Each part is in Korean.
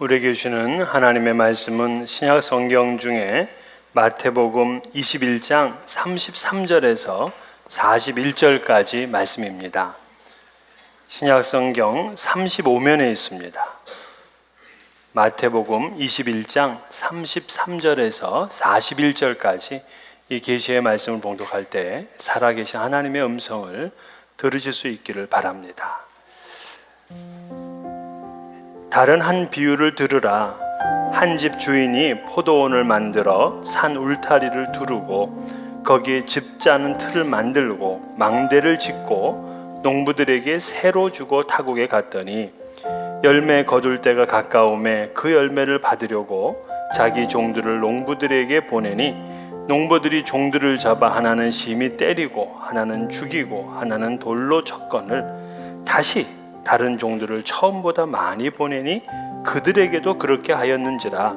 우리에게 주시는 하나님의 말씀은 신약 성경 중에 마태복음 21장 33절에서 41절까지 말씀입니다. 신약 성경 35면에 있습니다. 마태복음 21장 33절에서 41절까지 이 계시의 말씀을 봉독할 때 살아계신 하나님의 음성을 들으실 수 있기를 바랍니다. 다른 한 비유를 들으라. 한 집 주인이 포도원을 만들어 산 울타리를 두르고 거기에 집 짜는 틀을 만들고 망대를 짓고 농부들에게 새로 주고 타국에 갔더니 열매 거둘 때가 가까움에 그 열매를 받으려고 자기 종들을 농부들에게 보내니 농부들이 종들을 잡아 하나는 심히 때리고 하나는 죽이고 하나는 돌로 쳤거늘 다시 다른 종들을 처음보다 많이 보내니 그들에게도 그렇게 하였는지라.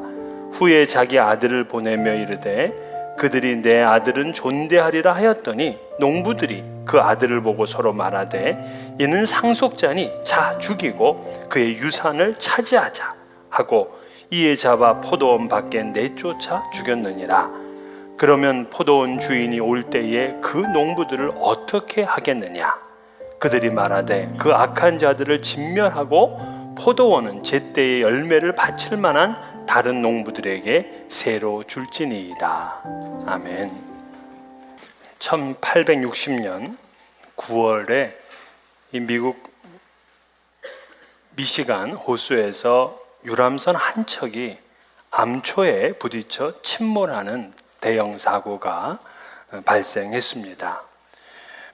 후에 자기 아들을 보내며 이르되 그들이 내 아들은 존대하리라 하였더니 농부들이 그 아들을 보고 서로 말하되 이는 상속자니 자 죽이고 그의 유산을 차지하자 하고 이에 잡아 포도원 밖에 내쫓아 죽였느니라. 그러면 포도원 주인이 올 때에 그 농부들을 어떻게 하겠느냐? 그들이 말하되 그 악한 자들을 진멸하고 포도원은 제때의 열매를 바칠 만한 다른 농부들에게 새로 줄지니이다. 아멘. 1860년 9월에 이 미국 미시간 호수에서 유람선 한 척이 암초에 부딪혀 침몰하는 대형 사고가 발생했습니다.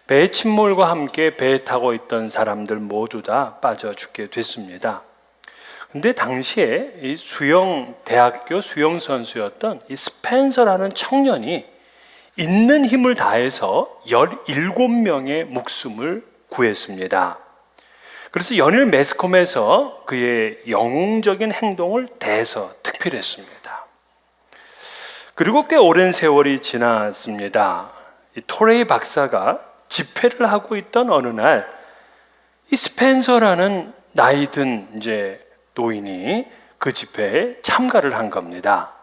배 침몰과 함께 배에 타고 있던 사람들 모두 다 빠져 죽게 됐습니다. 근데 당시에 이 대학교 수영 선수였던 이 스펜서라는 청년이 있는 힘을 다해서 17명의 목숨을 구했습니다. 그래서 연일 매스컴에서 그의 영웅적인 행동을 대서특필했습니다. 그리고 꽤 오랜 세월이 지났습니다. 이 토레이 박사가 집회를 하고 있던 어느 날 이 스펜서라는 나이든 노인이 그 집회에 참가를 한 겁니다.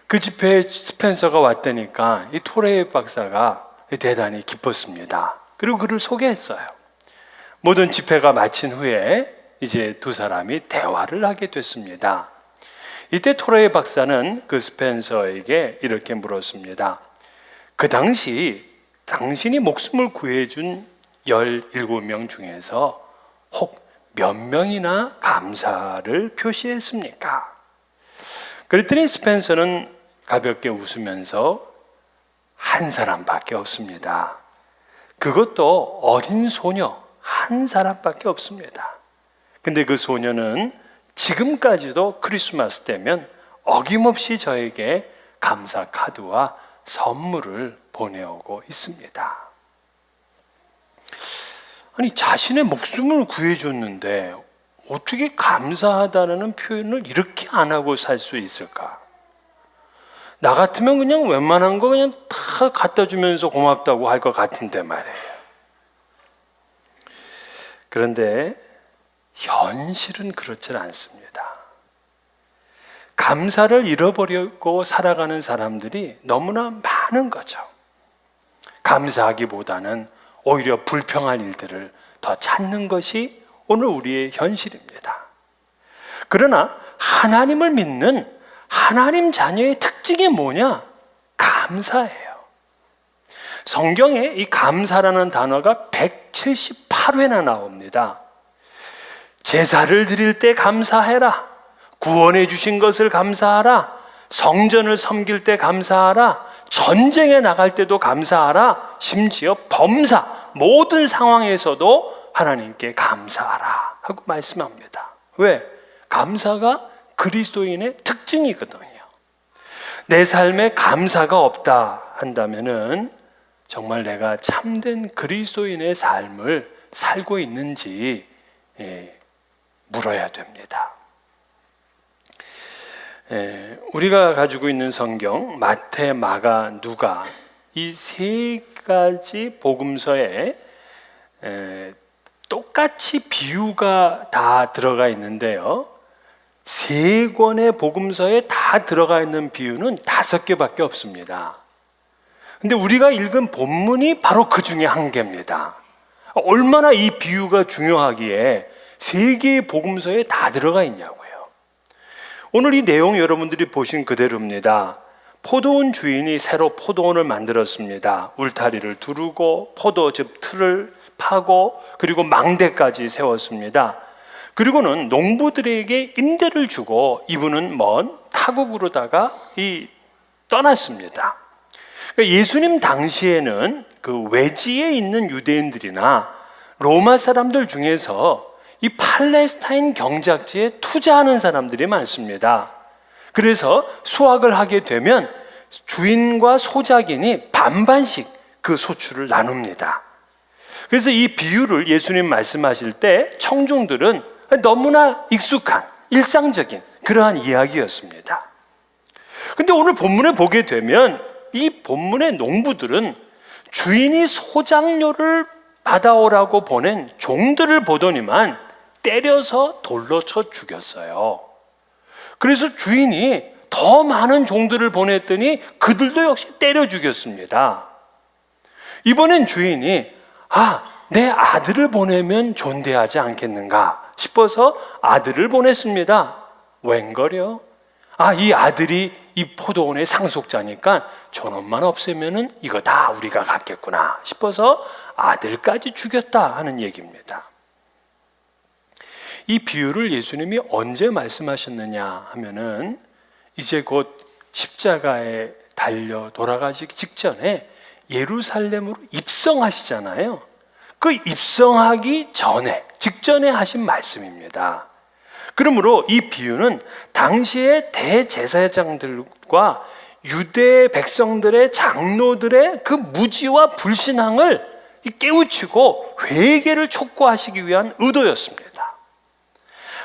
그 집회에 스펜서가 왔다니까 이 토레이 박사가 대단히 기뻤습니다. 그리고 그를 소개했어요. 모든 집회가 마친 후에 이제 두 사람이 대화를 하게 됐습니다. 이때 토레이 박사는 그 스펜서에게 이렇게 물었습니다. 그 당시 당신이 목숨을 구해준 17명 중에서 혹 몇 명이나 감사를 표시했습니까? 그랬더니 스펜서는 가볍게 웃으면서 한 사람밖에 없습니다. 그것도 어린 소녀 한 사람밖에 없습니다. 근데 그 소녀는 지금까지도 크리스마스 때면 어김없이 저에게 감사 카드와 선물을 보내오고 있습니다. 아니, 자신의 목숨을 구해줬는데 어떻게 감사하다는 표현을 이렇게 안 하고 살 수 있을까? 나 같으면 그냥 웬만한 거 그냥 다 갖다 주면서 고맙다고 할 것 같은데 말이에요. 그런데 현실은 그렇지 않습니다. 감사를 잃어버리고 살아가는 사람들이 너무나 많은 거죠. 감사하기보다는 오히려 불평할 일들을 더 찾는 것이 오늘 우리의 현실입니다. 그러나 하나님을 믿는 하나님 자녀의 특징이 뭐냐? 감사예요. 성경에 이 감사라는 단어가 178회나 나옵니다. 제사를 드릴 때 감사해라. 구원해 주신 것을 감사하라. 성전을 섬길 때 감사하라. 전쟁에 나갈 때도 감사하라. 심지어 범사 모든 상황에서도 하나님께 감사하라 하고 말씀합니다. 왜? 감사가 그리스도인의 특징이거든요. 내 삶에 감사가 없다 한다면은 정말 내가 참된 그리스도인의 삶을 살고 있는지 물어야 됩니다. 우리가 가지고 있는 성경 마태, 마가, 누가 이 세 가지 복음서에 똑같이 비유가 다 들어가 있는데요. 세 권의 복음서에 다 들어가 있는 비유는 5개밖에 없습니다. 근데 우리가 읽은 본문이 바로 그 중에 한 개입니다. 얼마나 이 비유가 중요하기에 3개의 복음서에 다 들어가 있냐고요. 오늘 이 내용 여러분들이 보신 그대로입니다. 포도원 주인이 새로 포도원을 만들었습니다. 울타리를 두르고 포도즙 틀을 파고 그리고 망대까지 세웠습니다. 그리고는 농부들에게 임대를 주고 이분은 먼 타국으로다가 떠났습니다. 예수님 당시에는 그 외지에 있는 유대인들이나 로마 사람들 중에서 이 팔레스타인 경작지에 투자하는 사람들이 많습니다. 그래서 수확을 하게 되면 주인과 소작인이 반반씩 그 소출을 나눕니다. 그래서 이 비유를 예수님 말씀하실 때 청중들은 너무나 익숙한 일상적인 그러한 이야기였습니다. 근데 오늘 본문에 보게 되면 이 본문의 농부들은 주인이 소작료를 받아오라고 보낸 종들을 보더니만 때려서 돌로 쳐 죽였어요. 그래서 주인이 더 많은 종들을 보냈더니 그들도 역시 때려 죽였습니다. 이번엔 주인이 내 아들을 보내면 존대하지 않겠는가 싶어서 아들을 보냈습니다. 웬걸요? 이 아들이 이 포도원의 상속자니까 저놈만 없애면은 이거 다 우리가 갖겠구나 싶어서 아들까지 죽였다 하는 얘기입니다. 이 비유를 예수님이 언제 말씀하셨느냐 하면은 이제 곧 십자가에 달려 돌아가시기 직전에 예루살렘으로 입성하시잖아요. 그 입성하기 직전에 하신 말씀입니다. 그러므로 이 비유는 당시의 대제사장들과 유대 백성들의 장로들의 그 무지와 불신앙을 깨우치고 회개를 촉구하시기 위한 의도였습니다.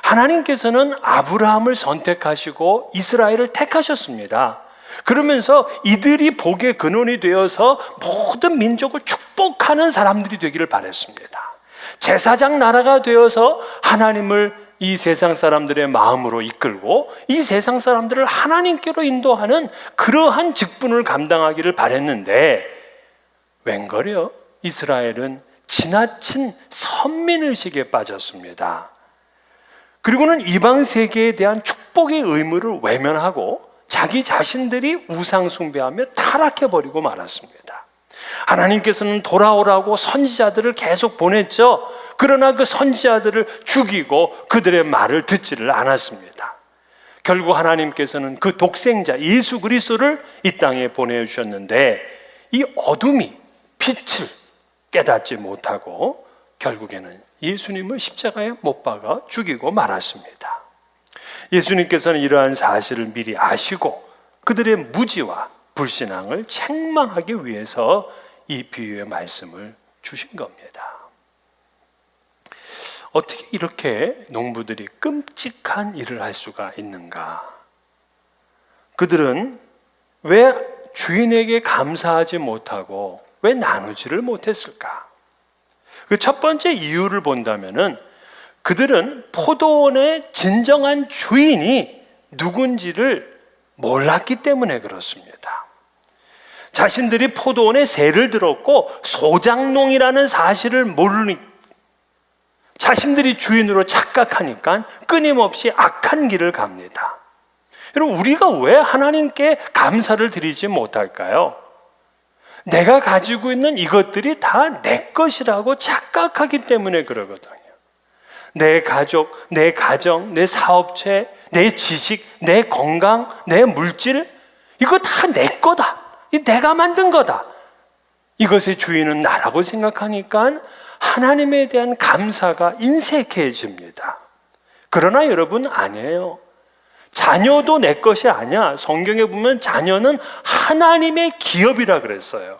하나님께서는 아브라함을 선택하시고 이스라엘을 택하셨습니다. 그러면서 이들이 복의 근원이 되어서 모든 민족을 축복하는 사람들이 되기를 바랬습니다. 제사장 나라가 되어서 하나님을 이 세상 사람들의 마음으로 이끌고 이 세상 사람들을 하나님께로 인도하는 그러한 직분을 감당하기를 바랬는데 웬걸요? 이스라엘은 지나친 선민의식에 빠졌습니다. 그리고는 이방 세계에 대한 축복의 의무를 외면하고 자기 자신들이 우상 숭배하며 타락해버리고 말았습니다. 하나님께서는 돌아오라고 선지자들을 계속 보냈죠. 그러나 그 선지자들을 죽이고 그들의 말을 듣지를 않았습니다. 결국 하나님께서는 그 독생자 예수 그리스도를 이 땅에 보내주셨는데 이 어둠이 빛을 깨닫지 못하고 결국에는 예수님을 십자가에 못 박아 죽이고 말았습니다. 예수님께서는 이러한 사실을 미리 아시고 그들의 무지와 불신앙을 책망하기 위해서 이 비유의 말씀을 주신 겁니다. 어떻게 이렇게 농부들이 끔찍한 일을 할 수가 있는가? 그들은 왜 주인에게 감사하지 못하고 왜 나누지를 못했을까? 그 첫 번째 이유를 본다면은 그들은 포도원의 진정한 주인이 누군지를 몰랐기 때문에 그렇습니다. 자신들이 포도원에 세를 들었고 소작농이라는 사실을 모르니 자신들이 주인으로 착각하니까 끊임없이 악한 길을 갑니다. 여러분, 우리가 왜 하나님께 감사를 드리지 못할까요? 내가 가지고 있는 이것들이 다 내 것이라고 착각하기 때문에 그러거든요. 내 가족, 내 가정, 내 사업체, 내 지식, 내 건강, 내 물질, 이거 다 내 거다. 내가 만든 거다. 이것의 주인은 나라고 생각하니까 하나님에 대한 감사가 인색해집니다. 그러나 여러분, 아니에요. 자녀도 내 것이 아니야. 성경에 보면 자녀는 하나님의 기업이라 그랬어요.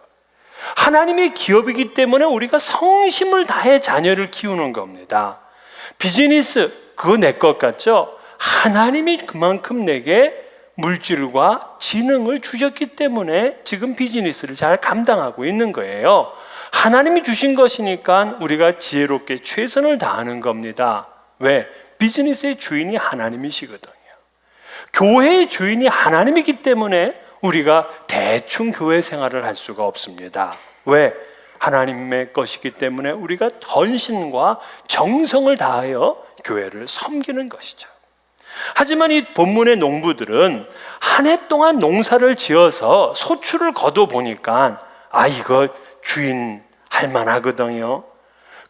하나님의 기업이기 때문에 우리가 성심을 다해 자녀를 키우는 겁니다. 비즈니스, 그거 내 것 같죠? 하나님이 그만큼 내게 물질과 지능을 주셨기 때문에 지금 비즈니스를 잘 감당하고 있는 거예요. 하나님이 주신 것이니까 우리가 지혜롭게 최선을 다하는 겁니다. 왜? 비즈니스의 주인이 하나님이시거든요. 교회의 주인이 하나님이기 때문에 우리가 대충 교회 생활을 할 수가 없습니다. 왜? 하나님의 것이기 때문에 우리가 헌신과 정성을 다하여 교회를 섬기는 것이죠. 하지만 이 본문의 농부들은 한 해 동안 농사를 지어서 소출을 거둬 보니까 이거 주인 할 만하거든요.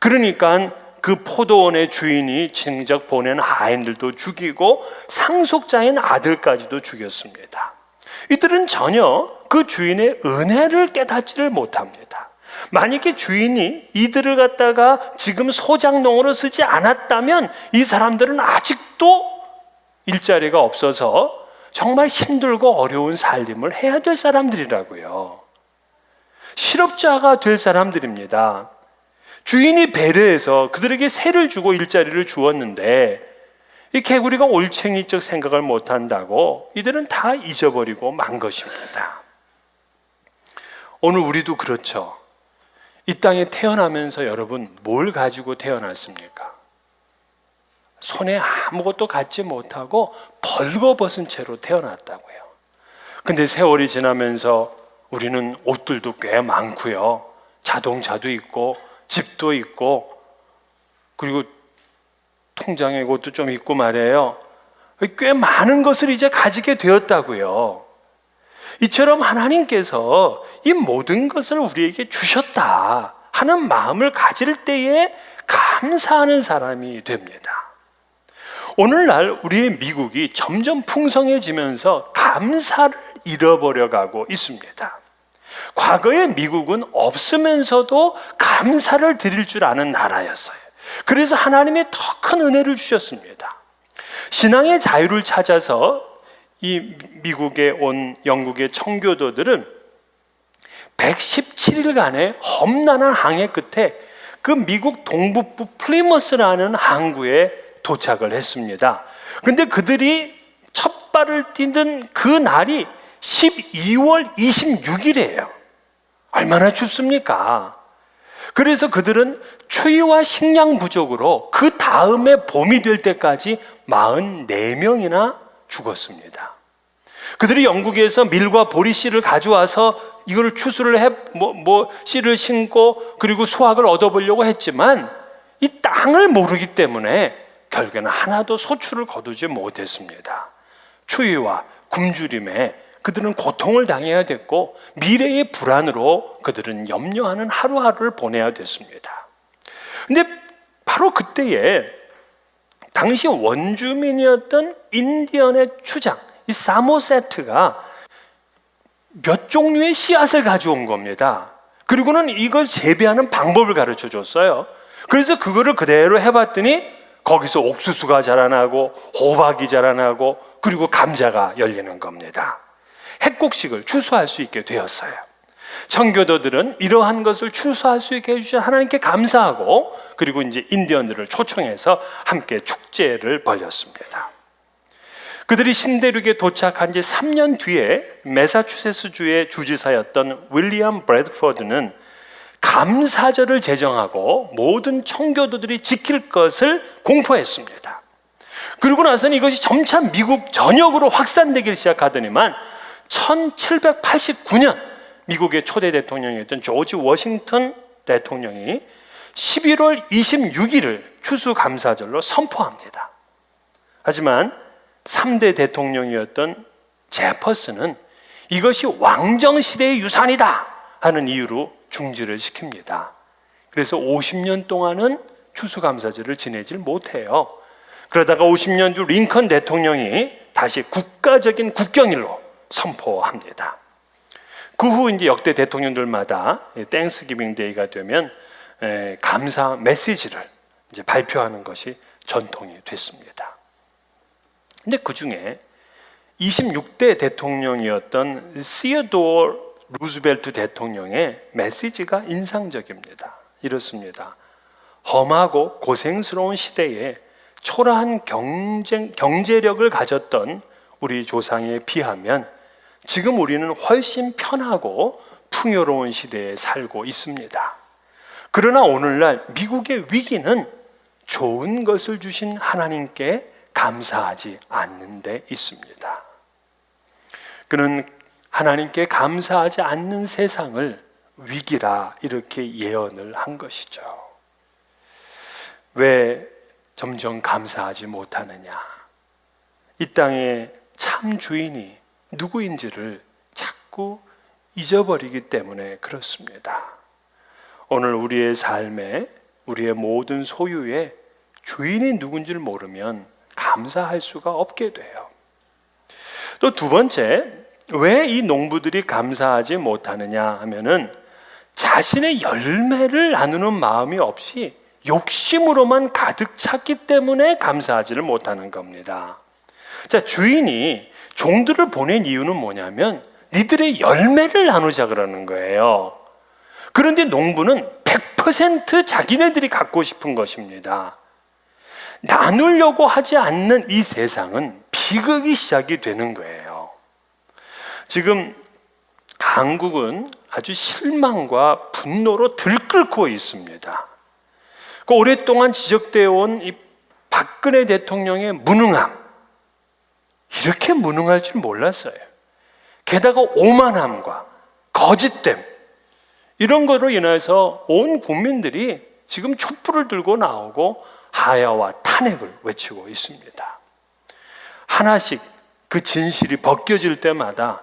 그러니까 그 포도원의 주인이 정작 보낸 하인들도 죽이고 상속자인 아들까지도 죽였습니다. 이들은 전혀 그 주인의 은혜를 깨닫지를 못합니다. 만약에 주인이 이들을 갖다가 지금 소작농으로 쓰지 않았다면 이 사람들은 아직도 일자리가 없어서 정말 힘들고 어려운 살림을 해야 될 사람들이라고요. 실업자가 될 사람들입니다. 주인이 배려해서 그들에게 세를 주고 일자리를 주었는데 이 개구리가 올챙이적 생각을 못한다고 이들은 다 잊어버리고 만 것입니다. 오늘 우리도 그렇죠. 이 땅에 태어나면서 여러분 뭘 가지고 태어났습니까? 손에 아무것도 갖지 못하고 벌거벗은 채로 태어났다고요. 근데 세월이 지나면서 우리는 옷들도 꽤 많고요. 자동차도 있고 집도 있고 그리고 통장에 그것도 좀 있고 말이에요. 꽤 많은 것을 이제 가지게 되었다고요. 이처럼 하나님께서 이 모든 것을 우리에게 주셨다 하는 마음을 가질 때에 감사하는 사람이 됩니다. 오늘날 우리의 미국이 점점 풍성해지면서 감사를 잃어버려가고 있습니다. 과거의 미국은 없으면서도 감사를 드릴 줄 아는 나라였어요. 그래서 하나님이 더 큰 은혜를 주셨습니다. 신앙의 자유를 찾아서 이 미국에 온 영국의 청교도들은 117일간의 험난한 항해 끝에 그 미국 동북부 플리머스라는 항구에 도착을 했습니다. 근데 그들이 첫 발을 딛는 그 날이 12월 26일이에요. 얼마나 춥습니까? 그래서 그들은 추위와 식량 부족으로 그 다음에 봄이 될 때까지 44명이나 죽었습니다. 그들이 영국에서 밀과 보리씨를 가져와서 이거를 추수를 해 씨를 심고 그리고 수확을 얻어보려고 했지만 이 땅을 모르기 때문에 결국에는 하나도 소출을 거두지 못했습니다. 추위와 굶주림에 그들은 고통을 당해야 됐고 미래의 불안으로 그들은 염려하는 하루하루를 보내야 됐습니다. 근데 바로 그때에 당시 원주민이었던 인디언의 추장 이 사모세트가 몇 종류의 씨앗을 가져온 겁니다. 그리고는 이걸 재배하는 방법을 가르쳐 줬어요. 그래서 그거를 그대로 해봤더니 거기서 옥수수가 자라나고 호박이 자라나고 그리고 감자가 열리는 겁니다. 핵곡식을 추수할 수 있게 되었어요. 청교도들은 이러한 것을 추수할 수 있게 해주신 하나님께 감사하고 그리고 이제 인디언들을 초청해서 함께 축제를 벌였습니다. 그들이 신대륙에 도착한 지 3년 뒤에 매사추세츠주의 주지사였던 윌리엄 브래드포드는 감사절을 제정하고 모든 청교도들이 지킬 것을 공포했습니다. 그리고 나서는 이것이 점차 미국 전역으로 확산되기 시작하더니만 1789년 미국의 초대 대통령이었던 조지 워싱턴 대통령이 11월 26일을 추수감사절로 선포합니다. 하지만 3대 대통령이었던 제퍼슨은 이것이 왕정시대의 유산이다 하는 이유로 중지를 시킵니다. 그래서 50년 동안은 추수감사절을 지내질 못해요. 그러다가 50년 후 링컨 대통령이 다시 국가적인 국경일로 선포합니다. 그 후 이제 역대 대통령들마다 땡스기빙 데이가 되면 감사 메시지를 이제 발표하는 것이 전통이 됐습니다. 근데 그 중에 26대 대통령이었던 시어도어 루즈벨트 대통령의 메시지가 인상적입니다. 이렇습니다. 험하고 고생스러운 시대에 초라한 경제력을 가졌던 우리 조상에 비하면 지금 우리는 훨씬 편하고 풍요로운 시대에 살고 있습니다. 그러나 오늘날 미국의 위기는 좋은 것을 주신 하나님께 감사하지 않는 데 있습니다. 그는 하나님께 감사하지 않는 세상을 위기라 이렇게 예언을 한 것이죠. 왜 점점 감사하지 못하느냐? 이 땅의 참 주인이 누구인지를 자꾸 잊어버리기 때문에 그렇습니다. 오늘 우리의 삶에, 우리의 모든 소유에 주인이 누군지를 모르면 감사할 수가 없게 돼요. 또 두 번째, 왜 이 농부들이 감사하지 못하느냐 하면은 자신의 열매를 나누는 마음이 없이 욕심으로만 가득 찼기 때문에 감사하지를 못하는 겁니다. 자, 주인이 종들을 보낸 이유는 뭐냐면 니들의 열매를 나누자 그러는 거예요. 그런데 농부는 100% 자기네들이 갖고 싶은 것입니다. 나누려고 하지 않는 이 세상은 비극이 시작이 되는 거예요. 지금 한국은 아주 실망과 분노로 들끓고 있습니다. 그 오랫동안 지적되어 온 이 박근혜 대통령의 무능함, 이렇게 무능할 줄 몰랐어요. 게다가 오만함과 거짓됨, 이런 거로 인해서 온 국민들이 지금 촛불을 들고 나오고 하야와 탄핵을 외치고 있습니다. 하나씩 그 진실이 벗겨질 때마다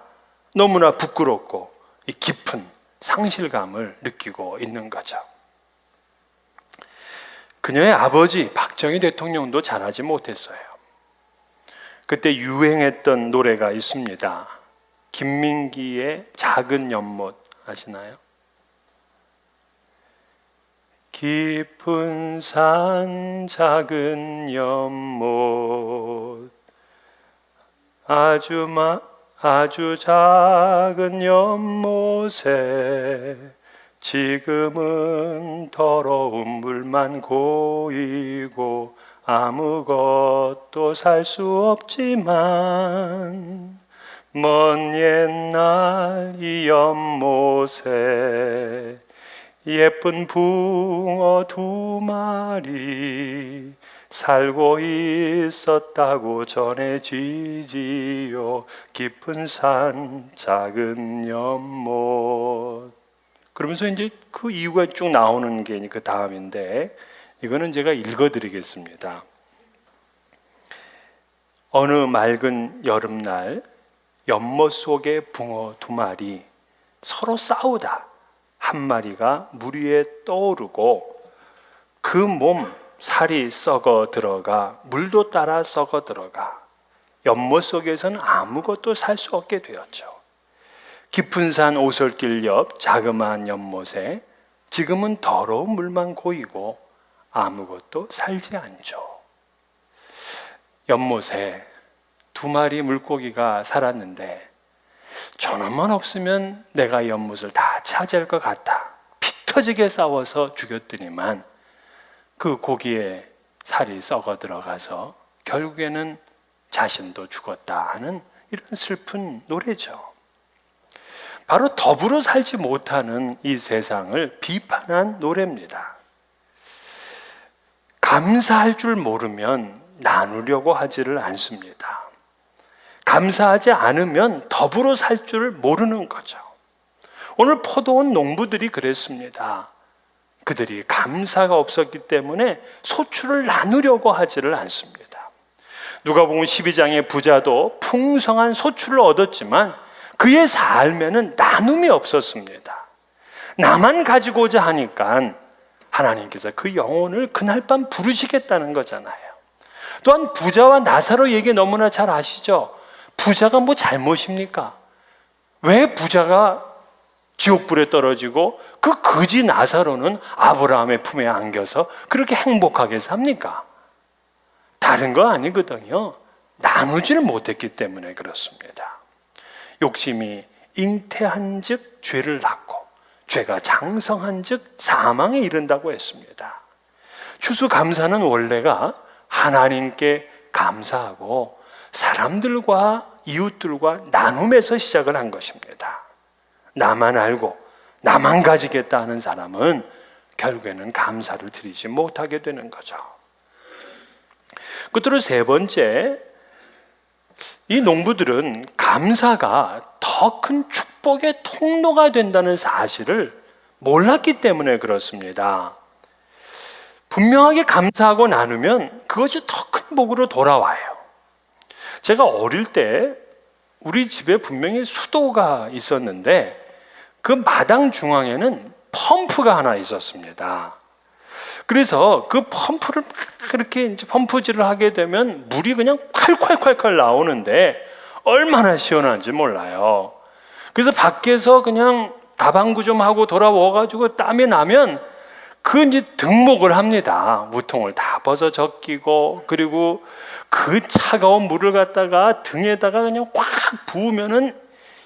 너무나 부끄럽고 이 깊은 상실감을 느끼고 있는 거죠. 그녀의 아버지 박정희 대통령도 잘하지 못했어요. 그때 유행했던 노래가 있습니다. 김민기의 작은 연못 아시나요? 깊은 산 작은 연못 아주 작은 연못에 지금은 더러운 물만 고이고 아무것도 살 수 없지만 먼 옛날 이 연못에 예쁜 붕어 2마리 살고 있었다고 전해지지요. 깊은 산 작은 연못. 그러면서 이제 그 이유가 쭉 나오는 게 그 다음인데 이거는 제가 읽어드리겠습니다. 어느 맑은 여름날 연못 속의 붕어 2마리 서로 싸우다 한 마리가 물 위에 떠오르고 그 몸 살이 썩어 들어가 물도 따라 썩어 들어가 연못 속에서는 아무것도 살 수 없게 되었죠. 깊은 산 오솔길 옆 자그마한 연못에 지금은 더러운 물만 고이고 아무것도 살지 않죠. 연못에 2마리 물고기가 살았는데 저놈만 없으면 내가 연못을 다 차지할 것 같아 피 터지게 싸워서 죽였더니만 그 고기에 살이 썩어 들어가서 결국에는 자신도 죽었다 하는 이런 슬픈 노래죠. 바로 더불어 살지 못하는 이 세상을 비판한 노래입니다. 감사할 줄 모르면 나누려고 하지를 않습니다. 감사하지 않으면 더불어 살 줄 모르는 거죠. 오늘 포도원 농부들이 그랬습니다. 그들이 감사가 없었기 때문에 소출을 나누려고 하지를 않습니다. 누가복음 12장의 부자도 풍성한 소출을 얻었지만 그의 삶에는 나눔이 없었습니다. 나만 가지고자 하니까 하나님께서 그 영혼을 그날 밤 부르시겠다는 거잖아요. 또한 부자와 나사로 얘기 너무나 잘 아시죠? 부자가 뭐 잘못입니까? 왜 부자가 지옥불에 떨어지고 그 거지 나사로는 아브라함의 품에 안겨서 그렇게 행복하게 삽니까? 다른 거 아니거든요. 나누지를 못했기 때문에 그렇습니다. 욕심이 잉태한 즉 죄를 낳고 죄가 장성한 즉 사망에 이른다고 했습니다. 추수감사는 원래가 하나님께 감사하고 사람들과 이웃들과 나눔에서 시작을 한 것입니다. 나만 알고 나만 가지겠다 하는 사람은 결국에는 감사를 드리지 못하게 되는 거죠. 끝으로 세 번째, 이 농부들은 감사가 더 큰 축복의 통로가 된다는 사실을 몰랐기 때문에 그렇습니다. 분명하게 감사하고 나누면 그것이 더 큰 복으로 돌아와요. 제가 어릴 때 우리 집에 분명히 수도가 있었는데 그 마당 중앙에는 펌프가 하나 있었습니다. 그래서 그 펌프를 그렇게 이제 펌프질을 하게 되면 물이 그냥 콸콸콸콸 나오는데 얼마나 시원한지 몰라요. 그래서 밖에서 그냥 다방구 좀 하고 돌아와가지고 땀이 나면 그 이제 등목을 합니다. 우통을 다 벗어 적기고, 그리고 그 차가운 물을 갖다가 등에다가 그냥 확 부으면은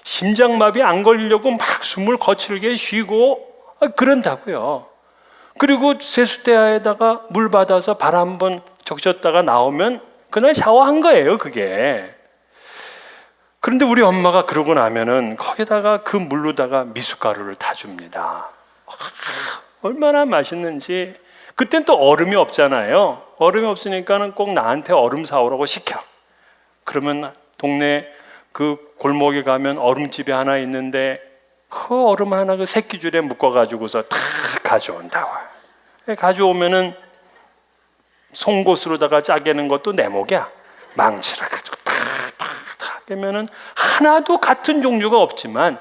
심장마비 안 걸리려고 막 숨을 거칠게 쉬고 그런다고요. 그리고 세숫대야에다가 물 받아서 발 한번 적셨다가 나오면 그날 샤워한 거예요, 그게. 그런데 우리 엄마가 그러고 나면은 거기다가 그 물로다가 미숫가루를 타줍니다. 얼마나 맛있는지. 그땐 또 얼음이 없잖아요. 얼음이 없으니까는 꼭 나한테 얼음 사오라고 시켜. 그러면 동네 그 골목에 가면 얼음집이 하나 있는데 그 얼음 하나 그 새끼줄에 묶어가지고서 다 가져온다고. 가져오면은 송곳으로다가 짜게는 것도 내 목이야. 망치를 가지고 다 깨면은 하나도 같은 종류가 없지만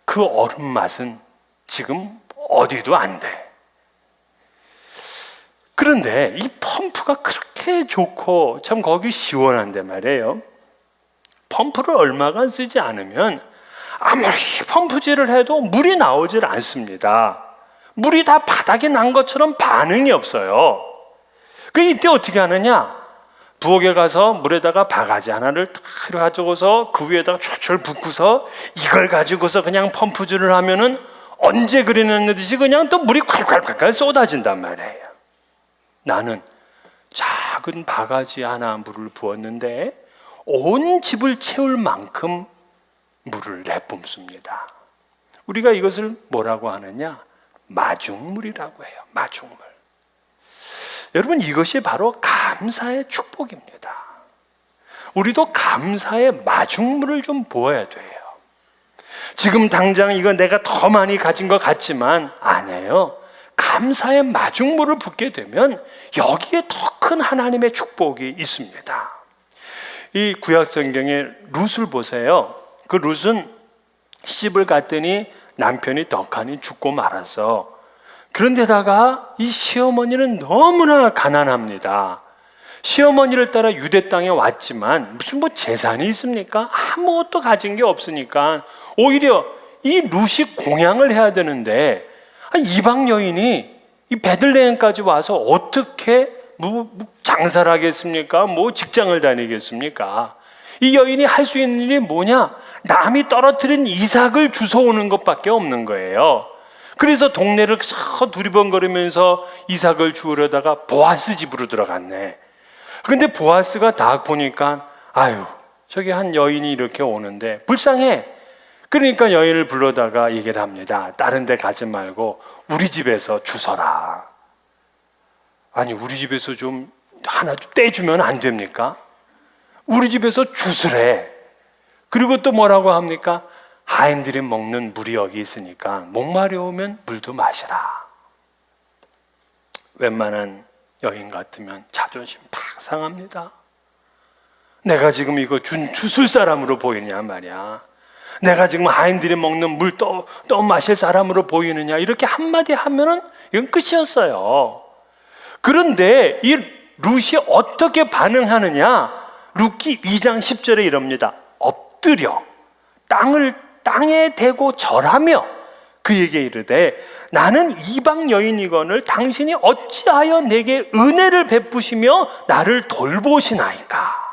그 얼음 맛은 지금 어디도 안 돼. 그런데 이 펌프가 그렇게 좋고 참 거기 시원한데 말이에요. 펌프를 얼마간 쓰지 않으면 아무리 펌프질을 해도 물이 나오질 않습니다. 물이 다 바닥에 난 것처럼 반응이 없어요. 그 이때 어떻게 하느냐? 부엌에 가서 물에다가 바가지 하나를 딱 가지고서 그 위에다가 철철 붓고서 이걸 가지고서 그냥 펌프질을 하면은 언제 그리는 듯이 그냥 또 물이 콸콸콸콸 쏟아진단 말이에요. 나는 작은 바가지 하나 물을 부었는데 온 집을 채울 만큼 물을 내뿜습니다. 우리가 이것을 뭐라고 하느냐? 마중물이라고 해요. 마중물. 여러분, 이것이 바로 감사의 축복입니다. 우리도 감사의 마중물을 좀 부어야 돼요. 지금 당장 이거 내가 더 많이 가진 것 같지만 아니에요. 감사의 마중물을 붓게 되면 여기에 더 큰 하나님의 축복이 있습니다. 이 구약성경의 룻을 보세요. 그 룻은 시집을 갔더니 남편이 덕하니 죽고 말았어. 그런데다가 이 시어머니는 너무나 가난합니다. 시어머니를 따라 유대 땅에 왔지만 무슨 뭐 재산이 있습니까? 아무것도 가진 게 없으니까 오히려 이 룻이 공양을 해야 되는데 이방 여인이 이 베들레헴까지 와서 어떻게 장사를 하겠습니까? 뭐 직장을 다니겠습니까? 이 여인이 할 수 있는 일이 뭐냐? 남이 떨어뜨린 이삭을 주워오는 것밖에 없는 거예요. 그래서 동네를 두리번거리면서 이삭을 주우려다가 보아스 집으로 들어갔네. 근데 보아스가 딱 보니까 아유, 저기 한 여인이 이렇게 오는데 불쌍해. 그러니까 여인을 불러다가 얘기를 합니다. 다른 데 가지 말고 우리 집에서 주서라. 아니, 우리 집에서 좀 하나 떼주면 안 됩니까? 우리 집에서 주스래. 그리고 또 뭐라고 합니까? 하인들이 먹는 물이 여기 있으니까 목마려우면 물도 마시라. 웬만한 여인 같으면 자존심 팍 상합니다. 내가 지금 이거 주술 사람으로 보이느냐 말이야. 내가 지금 하인들이 먹는 물 또 마실 사람으로 보이느냐. 이렇게 한마디 하면은 이건 끝이었어요. 그런데 이 룻이 어떻게 반응하느냐? 룻기 2장 10절에 이럽니다. 엎드려 땅에 대고 절하며 그에게 이르되 나는 이방 여인이거늘 당신이 어찌하여 내게 은혜를 베푸시며 나를 돌보시나이까.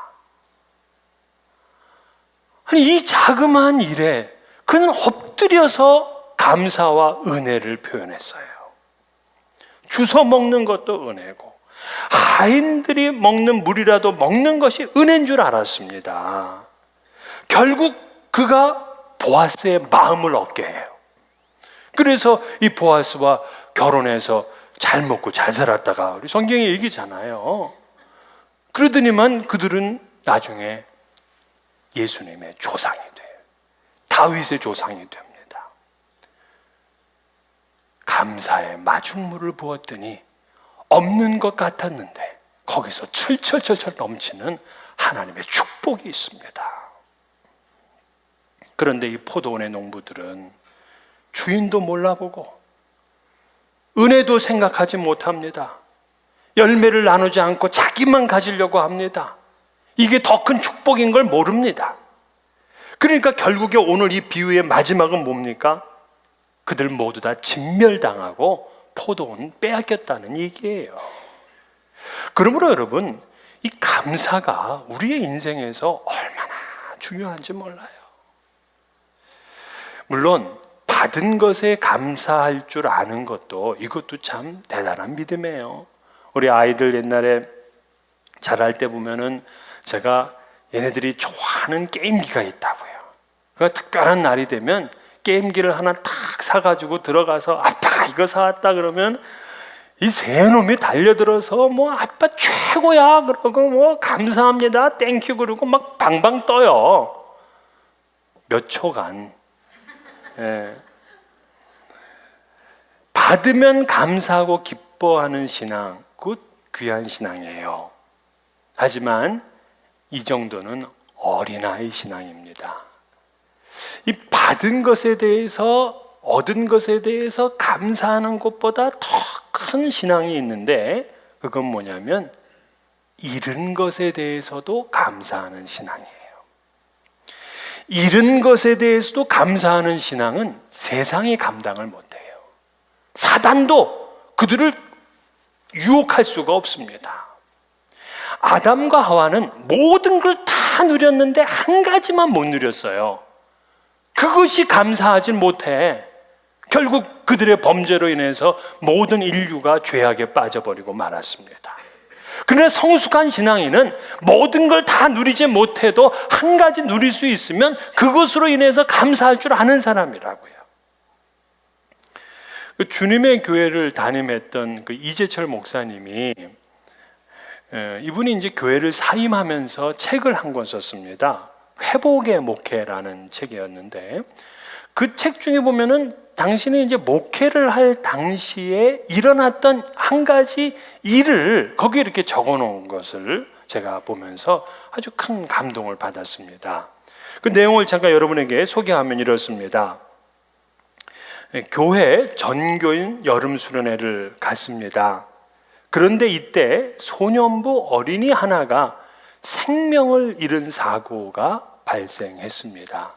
아니, 이 자그마한 일에 그는 엎드려서 감사와 은혜를 표현했어요. 주워 먹는 것도 은혜고 하인들이 먹는 물이라도 먹는 것이 은혜인 줄 알았습니다. 결국 그가 보아스의 마음을 얻게 해요. 그래서 이 보아스와 결혼해서 잘 먹고 잘 살았다가 우리 성경에 얘기잖아요. 그러더니만 그들은 나중에 예수님의 조상이 돼요. 다윗의 조상이 됩니다. 감사의 마중물을 부었더니 없는 것 같았는데 거기서 철철철철 넘치는 하나님의 축복이 있습니다. 그런데 이 포도원의 농부들은 주인도 몰라보고 은혜도 생각하지 못합니다. 열매를 나누지 않고 자기만 가지려고 합니다. 이게 더 큰 축복인 걸 모릅니다. 그러니까 결국에 오늘 이 비유의 마지막은 뭡니까? 그들 모두 다 진멸당하고 포도원 빼앗겼다는 얘기예요. 그러므로 여러분, 이 감사가 우리의 인생에서 얼마나 중요한지 몰라요. 물론 받은 것에 감사할 줄 아는 것도 이것도 참 대단한 믿음이에요. 우리 아이들 옛날에 자랄 때 보면은 제가 얘네들이 좋아하는 게임기가 있다고요. 그러니까 특별한 날이 되면 게임기를 하나 탁 사가지고 들어가서 아빠가 이거 사왔다 그러면 이 세 놈이 달려들어서 뭐 아빠 최고야 그러고 뭐 감사합니다 땡큐 그러고 막 방방 떠요. 몇 초간. 예. 받으면 감사하고 기뻐하는 신앙, 그 귀한 신앙이에요. 하지만 이 정도는 어린아이 신앙입니다. 이 받은 것에 대해서, 얻은 것에 대해서 감사하는 것보다 더 큰 신앙이 있는데 그건 뭐냐면 잃은 것에 대해서도 감사하는 신앙이에요. 잃은 것에 대해서도 감사하는 신앙은 세상이 감당을 못해요. 사단도 그들을 유혹할 수가 없습니다. 아담과 하와는 모든 걸 다 누렸는데 한 가지만 못 누렸어요. 그것이 감사하지 못해 결국 그들의 범죄로 인해서 모든 인류가 죄악에 빠져버리고 말았습니다. 그러나 성숙한 신앙인은 모든 걸 다 누리지 못해도 한 가지 누릴 수 있으면 그것으로 인해서 감사할 줄 아는 사람이라고요. 주님의 교회를 담임했던 그 이재철 목사님이 이분이 이제 교회를 사임하면서 책을 한 권 썼습니다. 회복의 목회라는 책이었는데 그 책 중에 보면은 당신이 이제 목회를 할 당시에 일어났던 한 가지 일을 거기에 이렇게 적어 놓은 것을 제가 보면서 아주 큰 감동을 받았습니다. 그 내용을 잠깐 여러분에게 소개하면 이렇습니다. 교회 전교인 여름 수련회를 갔습니다. 그런데 이때 소년부 어린이 하나가 생명을 잃은 사고가 발생했습니다.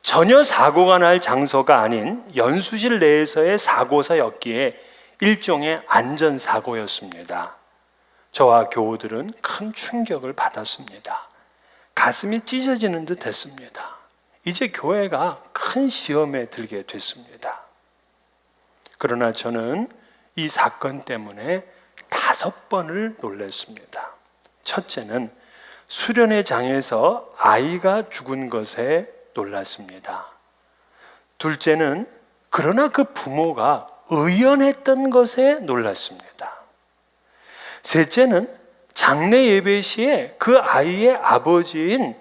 전혀 사고가 날 장소가 아닌 연수실 내에서의 사고사였기에 일종의 안전사고였습니다. 저와 교우들은 큰 충격을 받았습니다. 가슴이 찢어지는 듯 했습니다. 이제 교회가 큰 시험에 들게 됐습니다. 그러나 저는 이 사건 때문에 5번을 놀랐습니다. 첫째는 수련회장에서 아이가 죽은 것에 놀랐습니다. 둘째는 그러나 그 부모가 의연했던 것에 놀랐습니다. 셋째는 장례 예배 시에 그 아이의 아버지인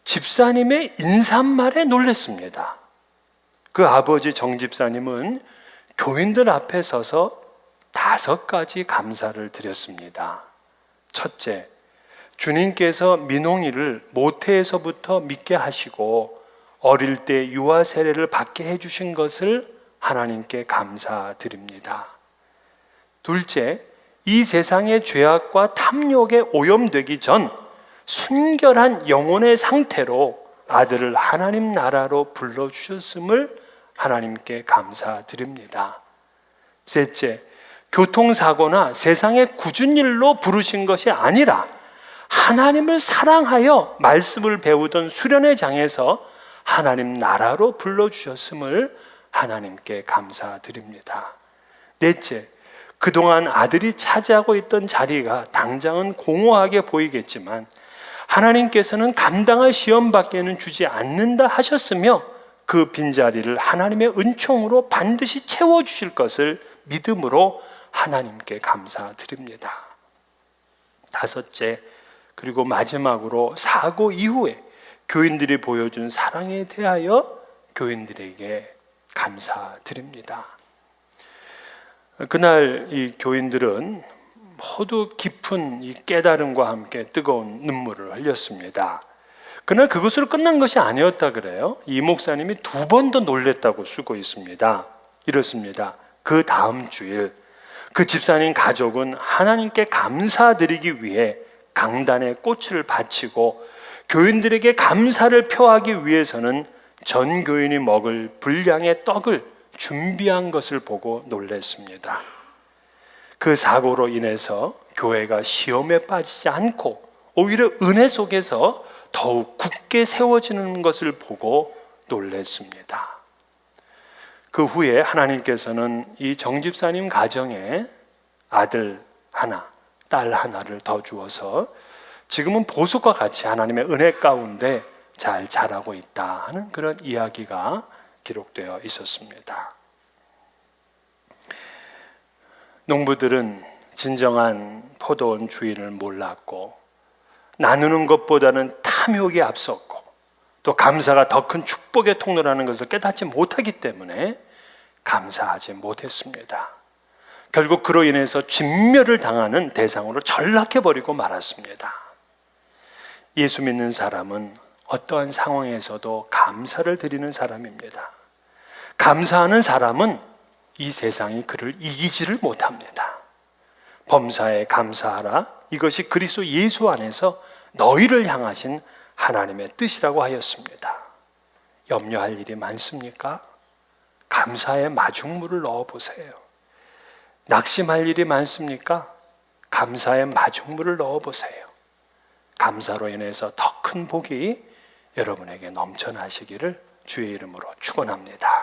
집사님의 인사말에 놀랐습니다. 그 아버지 정 집사님은 교인들 앞에 서서 5가지 감사를 드렸습니다. 첫째, 주님께서 민홍이를 모태에서부터 믿게 하시고 어릴 때 유아 세례를 받게 해주신 것을 하나님께 감사드립니다. 둘째, 이 세상의 죄악과 탐욕에 오염되기 전 순결한 영혼의 상태로 아들을 하나님 나라로 불러주셨음을 하나님께 감사드립니다. 셋째, 교통사고나 세상의 굳은 일로 부르신 것이 아니라 하나님을 사랑하여 말씀을 배우던 수련회장에서 하나님 나라로 불러주셨음을 하나님께 감사드립니다. 넷째, 그동안 아들이 차지하고 있던 자리가 당장은 공허하게 보이겠지만 하나님께서는 감당할 시험밖에는 주지 않는다 하셨으며 그 빈자리를 하나님의 은총으로 반드시 채워주실 것을 믿음으로 하나님께 감사드립니다. 다섯째, 그리고 마지막으로 사고 이후에 교인들이 보여준 사랑에 대하여 교인들에게 감사드립니다. 그날 이 교인들은 모두 깊은 이 깨달음과 함께 뜨거운 눈물을 흘렸습니다. 그러나 그것으로 끝난 것이 아니었다 그래요. 이 목사님이 2번 더 놀랬다고 쓰고 있습니다. 이렇습니다. 그 다음 주일 그 집사님 가족은 하나님께 감사드리기 위해 강단에 꽃을 바치고 교인들에게 감사를 표하기 위해서는 전 교인이 먹을 분량의 떡을 준비한 것을 보고 놀랐습니다. 그 사고로 인해서 교회가 시험에 빠지지 않고 오히려 은혜 속에서 더욱 굳게 세워지는 것을 보고 놀랐습니다. 그 후에 하나님께서는 이 정집사님 가정에 아들 하나, 딸 하나를 더 주어서 지금은 보석과 같이 하나님의 은혜 가운데 잘 자라고 있다 하는 그런 이야기가 기록되어 있었습니다. 농부들은 진정한 포도원 주인을 몰랐고 나누는 것보다는 탐욕이 앞섰고 또 감사가 더 큰 축복의 통로라는 것을 깨닫지 못하기 때문에 감사하지 못했습니다. 결국 그로 인해서 진멸을 당하는 대상으로 전락해버리고 말았습니다. 예수 믿는 사람은 어떠한 상황에서도 감사를 드리는 사람입니다. 감사하는 사람은 이 세상이 그를 이기지를 못합니다. 범사에 감사하라. 이것이 그리스도 예수 안에서 너희를 향하신 하나님의 뜻이라고 하였습니다. 염려할 일이 많습니까? 감사의 마중물을 넣어보세요. 낙심할 일이 많습니까? 감사의 마중물을 넣어보세요. 감사로 인해서 더 큰 복이 여러분에게 넘쳐나시기를 주의 이름으로 축원합니다.